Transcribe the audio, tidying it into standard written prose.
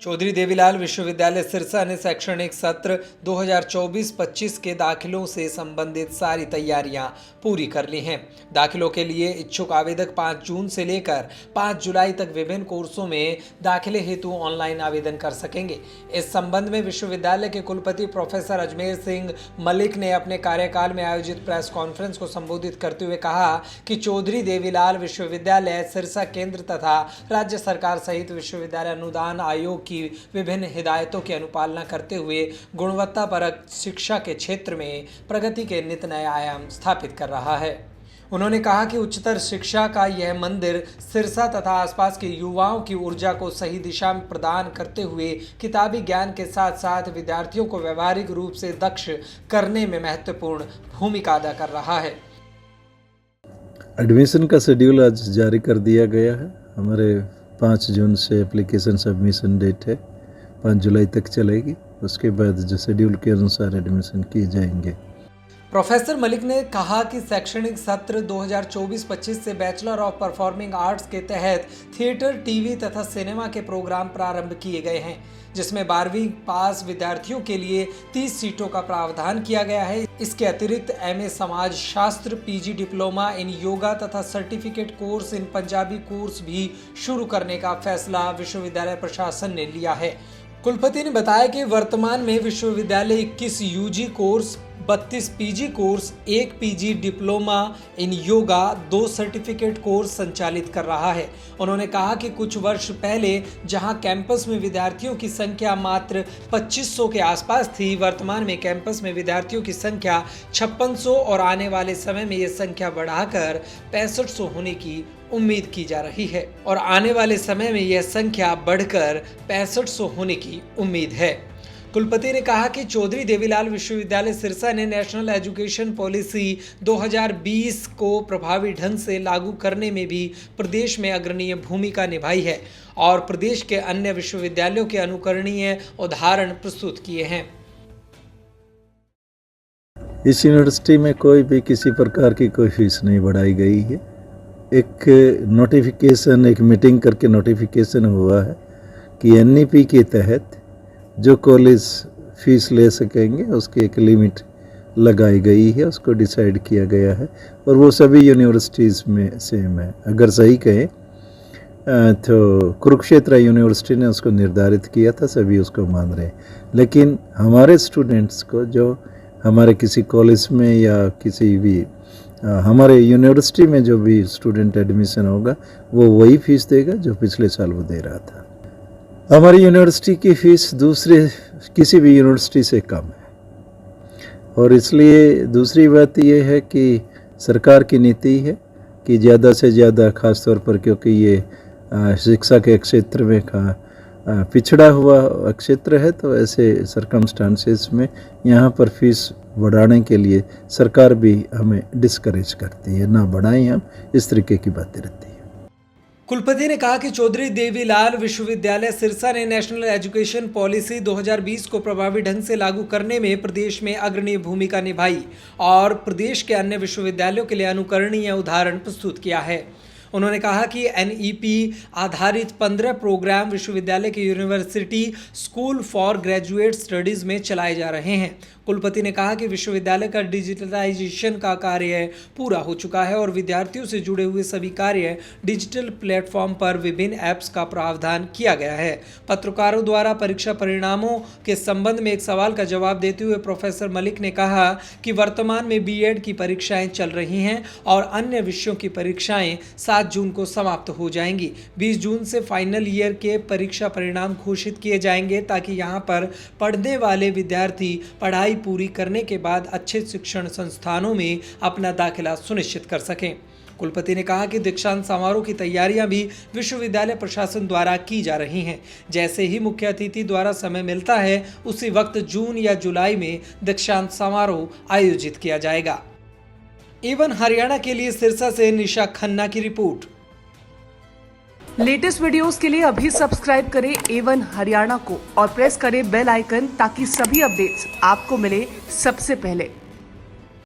चौधरी देवीलाल विश्वविद्यालय सिरसा ने शैक्षणिक सत्र 2024-25 के दाखिलों से संबंधित सारी तैयारियां पूरी कर ली हैं। दाखिलों के लिए इच्छुक आवेदक 5 जून से लेकर 5 जुलाई तक विभिन्न कोर्सों में दाखिले हेतु ऑनलाइन आवेदन कर सकेंगे। इस संबंध में विश्वविद्यालय के कुलपति प्रोफेसर अजमेर सिंह मलिक ने अपने कार्यकाल में आयोजित प्रेस कॉन्फ्रेंस को संबोधित करते हुए कहा कि चौधरी देवीलाल विश्वविद्यालय सिरसा केंद्र तथा राज्य सरकार सहित विश्वविद्यालय अनुदान आयोग की विभिन्न हिदायतों की अनुपालना करते हुए गुणवत्तापरक शिक्षा के क्षेत्र में प्रगति के नित नए आयाम स्थापित कर रहा है। उन्होंने कहा कि उच्चतर शिक्षा का यह मंदिर सिरसा तथा आसपास के युवाओं की ऊर्जा को सही दिशा में प्रदान करते हुए किताबी ज्ञान के साथ साथ विद्यार्थियों को व्यवहारिक रूप से दक्ष करने में महत्वपूर्ण भूमिका अदा कर रहा है। एडमिशन का शेड्यूल आज जारी कर दिया गया है। हमारे 5 जून से एप्लीकेशन सबमिशन डेट है, 5 जुलाई तक चलेगी। उसके बाद जो शेड्यूल के अनुसार एडमिशन किए जाएंगे। प्रोफेसर मलिक ने कहा कि शैक्षणिक सत्र 2024-25 से बैचलर ऑफ परफॉर्मिंग आर्ट्स के तहत थिएटर, टीवी तथा सिनेमा के प्रोग्राम प्रारंभ किए गए हैं, जिसमें 12वीं पास विद्यार्थियों के लिए 30 सीटों का प्रावधान किया गया है। इसके अतिरिक्त एमए समाज शास्त्र, पीजी डिप्लोमा इन योगा तथा certificate course in Punjabi course भी शुरू करने का फैसला विश्वविद्यालय प्रशासन ने लिया है। कुलपति ने बताया कि वर्तमान में विश्वविद्यालय 21 UG course, 32 PG course, 1 PG diploma in yoga, 2 certificate course संचालित कर रहा है। उन्होंने कहा कि कुछ वर्ष पहले जहां कैंपस में विद्यार्थियों की संख्या मात्र 2500 के आसपास थी, वर्तमान में कैंपस में विद्यार्थियों की संख्या 5600 और आने वाले समय में यह संख्या बढ़ाकर 6500 होने की उम्मीद की जा रही है और आने वाले समय में यह संख्या बढ़कर 6500 होने की उम्मीद है। कुलपति ने कहा कि चौधरी देवीलाल विश्वविद्यालय सिरसा ने नेशनल एजुकेशन पॉलिसी 2020 को प्रभावी ढंग से लागू करने में भी प्रदेश में अग्रणीय भूमिका निभाई है और प्रदेश के अन्य विश्वविद्यालयों के अनुकरणीय उदाहरण प्रस्तुत किए हैं। इस यूनिवर्सिटी में कोई भी किसी प्रकार की कोई फीस नहीं बढ़ाई गई है। एक नोटिफिकेशन, एक मीटिंग करके नोटिफिकेशन हुआ है कि एनईपी के तहत जो कॉलेज फीस ले सकेंगे उसकी एक लिमिट लगाई गई है, उसको डिसाइड किया गया है और वो सभी यूनिवर्सिटीज़ में सेम है। अगर सही कहें तो कुरुक्षेत्र यूनिवर्सिटी ने उसको निर्धारित किया था, सभी उसको मान रहे हैं। लेकिन हमारे स्टूडेंट्स को जो हमारे किसी कॉलेज में या किसी भी हमारे यूनिवर्सिटी में जो भी स्टूडेंट एडमिशन होगा वो वही फीस देगा जो पिछले साल वो दे रहा था। हमारी यूनिवर्सिटी की फ़ीस दूसरे किसी भी यूनिवर्सिटी से कम है और इसलिए दूसरी बात यह है कि सरकार की नीति है कि ज़्यादा से ज़्यादा, ख़ास तौर पर क्योंकि ये शिक्षा के क्षेत्र में पिछड़ा हुआ क्षेत्र है, तो ऐसे सरकमस्टांसेस में यहाँ पर फीस बढ़ाने के लिए सरकार भी हमें डिस्करेज करती है, ना बढ़ाएं हम, इस तरीके की बातें रहती है। कुलपति ने कहा कि चौधरी देवीलाल विश्वविद्यालय सिरसा ने नेशनल एजुकेशन पॉलिसी 2020 को प्रभावी ढंग से लागू करने में प्रदेश में अग्रणीय भूमिका निभाई और प्रदेश के अन्य विश्वविद्यालयों के लिए अनुकरणीय उदाहरण प्रस्तुत किया है। उन्होंने कहा कि एनईपी आधारित 15 प्रोग्राम विश्वविद्यालय के university school for graduate studies में चलाए जा रहे हैं। कुलपति ने कहा कि विश्वविद्यालय का डिजिटलाइजेशन का कार्य पूरा हो चुका है और विद्यार्थियों से जुड़े हुए सभी कार्य डिजिटल प्लेटफॉर्म पर विभिन्न ऐप्स का प्रावधान किया गया है। पत्रकारों द्वारा परीक्षा परिणामों के संबंध में एक सवाल का जवाब देते हुए प्रोफेसर मलिक ने कहा कि वर्तमान में बीएड की परीक्षाएं चल रही हैं और अन्य विषयों की परीक्षाएं 7 जून को समाप्त हो जाएंगी। 20 जून से फाइनल ईयर के परीक्षा परिणाम घोषित किए जाएंगे ताकि यहां पर पढ़ने वाले विद्यार्थी पढ़ाई पूरी करने के बाद अच्छे शिक्षण संस्थानों में अपना दाखिला सुनिश्चित कर सकें। कुलपति ने कहा कि दीक्षांत समारोह की तैयारियां भी विश्वविद्यालय प्रशासन द्वारा की जा रही हैं। जैसे ही मुख्य अतिथि द्वारा समय मिलता है उसी वक्त जून या जुलाई में दीक्षांत समारोह आयोजित किया जाएगा। एवन हरियाणा के लिए सिरसा से निशा खन्ना की रिपोर्ट। लेटेस्ट वीडियोस के लिए अभी सब्सक्राइब करें A1 हरियाणा को और प्रेस करें बेल आइकन ताकि सभी अपडेट्स आपको मिले सबसे पहले।